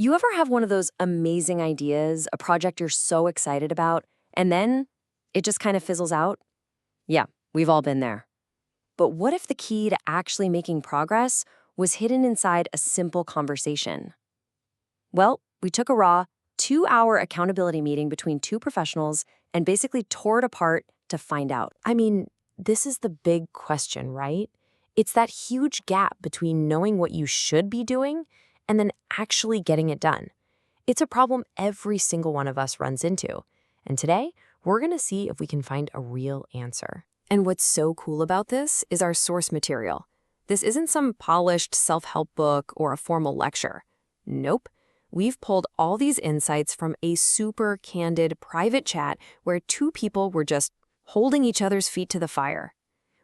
You ever have one of those amazing ideas, a project you're so excited about, and then it just kind of fizzles out? Yeah, we've all been there. But what if the key to actually making progress was hidden inside a simple conversation? Well, we took a raw, 2-hour accountability meeting between two professionals and basically tore it apart to find out. I mean, this is the big question, right? It's that huge gap between knowing what you should be doing and then actually getting it done. It's a problem every single one of us runs into. And today, we're going to see if we can find a real answer. And what's so cool about this is our source material. This isn't some polished self-help book or a formal lecture. Nope. We've pulled all these insights from a super candid private chat where two people were just holding each other's feet to the fire.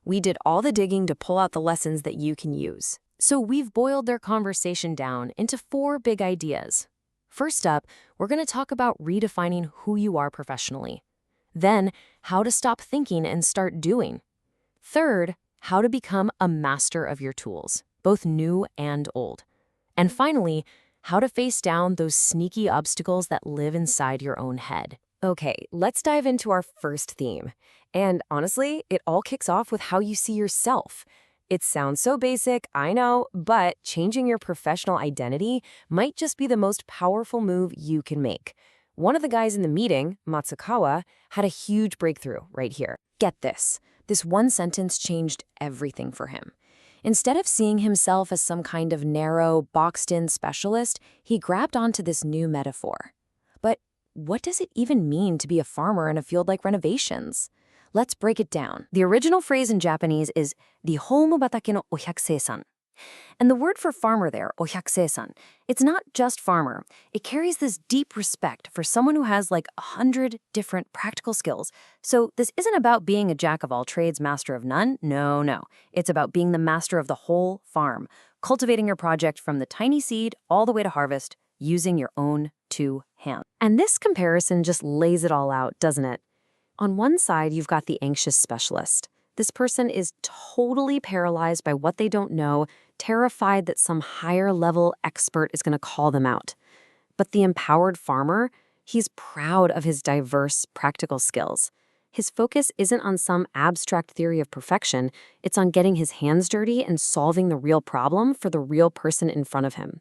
We did all the digging to pull out the lessons that you can use. So we've boiled their conversation down into 4 big ideas. First up, we're going to talk about redefining who you are professionally. Then, how to stop thinking and start doing. Third, how to become a master of your tools, both new and old. And finally, how to face down those sneaky obstacles that live inside your own head. Okay, let's dive into our first theme. And honestly, it all kicks off with how you see yourself. It sounds so basic, I know, but changing your professional identity might just be the most powerful move you can make. One of the guys in the meeting, Matsukawa, had a huge breakthrough right here. Get this. This one sentence changed everything for him. Instead of seeing himself as some kind of narrow, boxed-in specialist, he grabbed onto this new metaphor. But what does it even mean to be a farmer in a field like renovations? Let's break it down. The original phrase in Japanese is "Nihomu batake no ohyakuseisan." And the word for farmer there, ohyakuseisan, it's not just farmer. It carries this deep respect for someone who has like 100 different practical skills. So this isn't about being a jack of all trades, master of none. No. It's about being the master of the whole farm, cultivating your project from the tiny seed all the way to harvest, using your own 2 hands. And this comparison just lays it all out, doesn't it? On one side, you've got the anxious specialist. This person is totally paralyzed by what they don't know, terrified that some higher-level expert is going to call them out. But the empowered farmer, he's proud of his diverse practical skills. His focus isn't on some abstract theory of perfection. It's on getting his hands dirty and solving the real problem for the real person in front of him.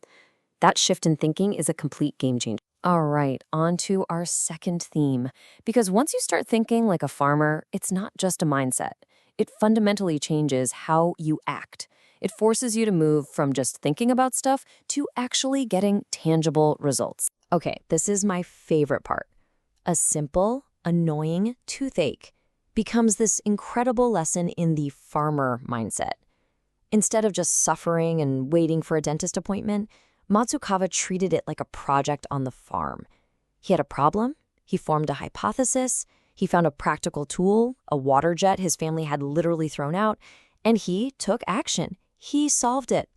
That shift in thinking is a complete game changer. All right, on to our second theme. Because once you start thinking like a farmer, it's not just a mindset. It fundamentally changes how you act. It forces you to move from just thinking about stuff to actually getting tangible results. Okay, this is my favorite part. A simple, annoying toothache becomes this incredible lesson in the farmer mindset. Instead of just suffering and waiting for a dentist appointment, Matsukawa treated it like a project on the farm. He had a problem, he formed a hypothesis, he found a practical tool, a water jet his family had literally thrown out, and he took action. He solved it.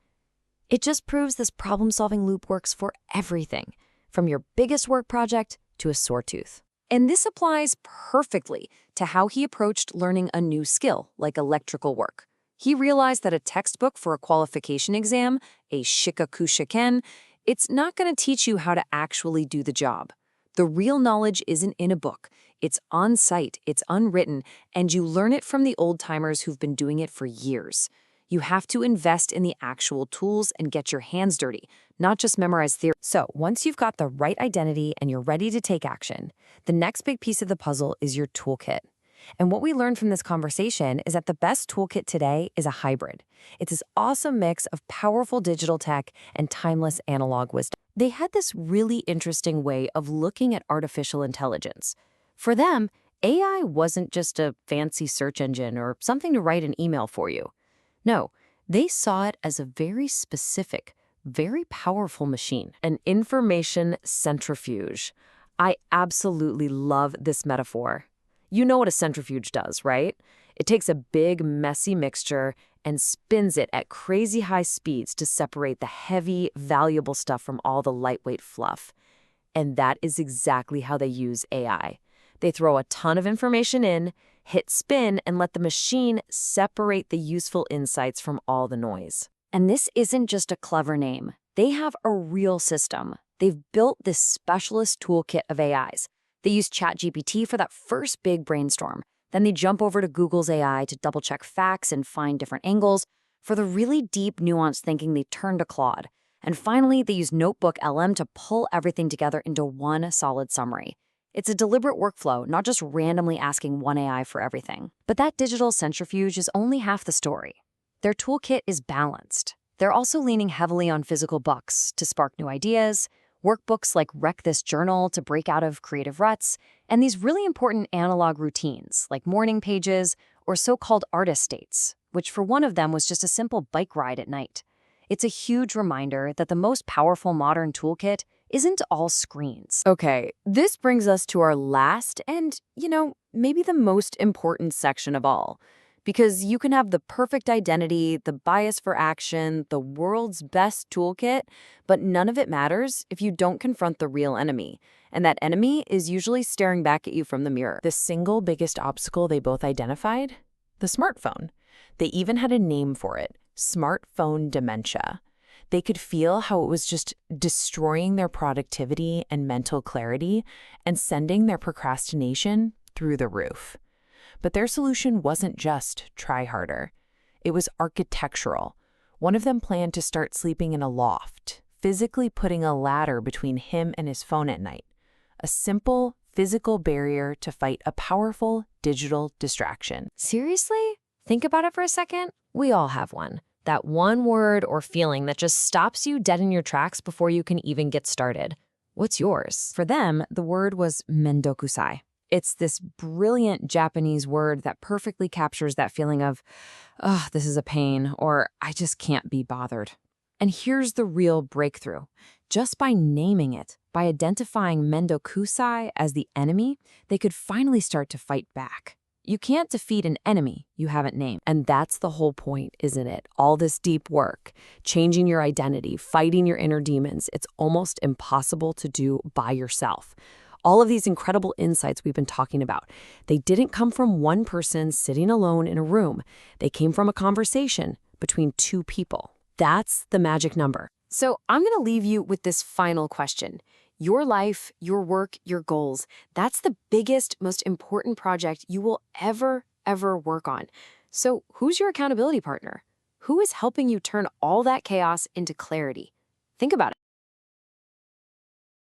It just proves this problem-solving loop works for everything, from your biggest work project to a sore tooth. And this applies perfectly to how he approached learning a new skill, like electrical work. He realized that a textbook for a qualification exam, a shikaku shiken, it's not going to teach you how to actually do the job. The real knowledge isn't in a book. It's on site, it's unwritten, and you learn it from the old-timers who've been doing it for years. You have to invest in the actual tools and get your hands dirty, not just memorize theory. So once you've got the right identity and you're ready to take action, the next big piece of the puzzle is your toolkit. And what we learned from this conversation is that the best toolkit today is a hybrid. It's this awesome mix of powerful digital tech and timeless analog wisdom. They had this really interesting way of looking at artificial intelligence. For them, AI wasn't just a fancy search engine or something to write an email for you. No, they saw it as a very specific, very powerful machine, an information centrifuge. I absolutely love this metaphor. You know what a centrifuge does, right? It takes a big, messy mixture and spins it at crazy high speeds to separate the heavy, valuable stuff from all the lightweight fluff. And that is exactly how they use AI. They throw a ton of information in, hit spin, and let the machine separate the useful insights from all the noise. And this isn't just a clever name. They have a real system. They've built this specialist toolkit of AIs. They use ChatGPT for that first big brainstorm. Then they jump over to Google's AI to double-check facts and find different angles. For the really deep, nuanced thinking, they turn to Claude. And finally, they use notebookLM to pull everything together into one solid summary. It's a deliberate workflow, not just randomly asking one AI for everything. But that digital centrifuge is only half the story. Their toolkit is balanced. They're also leaning heavily on physical books to spark new ideas, workbooks like Wreck This Journal to break out of creative ruts, and these really important analog routines like morning pages or so-called artist states, which for one of them was just a simple bike ride at night. It's a huge reminder that the most powerful modern toolkit isn't all screens. Okay, this brings us to our last and, maybe the most important section of all. Because you can have the perfect identity, the bias for action, the world's best toolkit, but none of it matters if you don't confront the real enemy. And that enemy is usually staring back at you from the mirror. The single biggest obstacle they both identified? The smartphone. They even had a name for it, smartphone dementia. They could feel how it was just destroying their productivity and mental clarity and sending their procrastination through the roof. But their solution wasn't just try harder. It was architectural. One of them planned to start sleeping in a loft, physically putting a ladder between him and his phone at night. A simple, physical barrier to fight a powerful digital distraction. Seriously? Think about it for a second. We all have one. That one word or feeling that just stops you dead in your tracks before you can even get started. What's yours? For them, the word was mendokusai. It's this brilliant Japanese word that perfectly captures that feeling of, oh, this is a pain, or I just can't be bothered. And here's the real breakthrough. Just by naming it, by identifying mendokusai as the enemy, they could finally start to fight back. You can't defeat an enemy you haven't named. And that's the whole point, isn't it? All this deep work, changing your identity, fighting your inner demons, it's almost impossible to do by yourself. All of these incredible insights we've been talking about, they didn't come from one person sitting alone in a room. They came from a conversation between two people. That's the magic number. So I'm going to leave you with this final question. Your life, your work, your goals, that's the biggest, most important project you will ever work on. So who's your accountability partner? Who is helping you turn all that chaos into clarity? Think about it.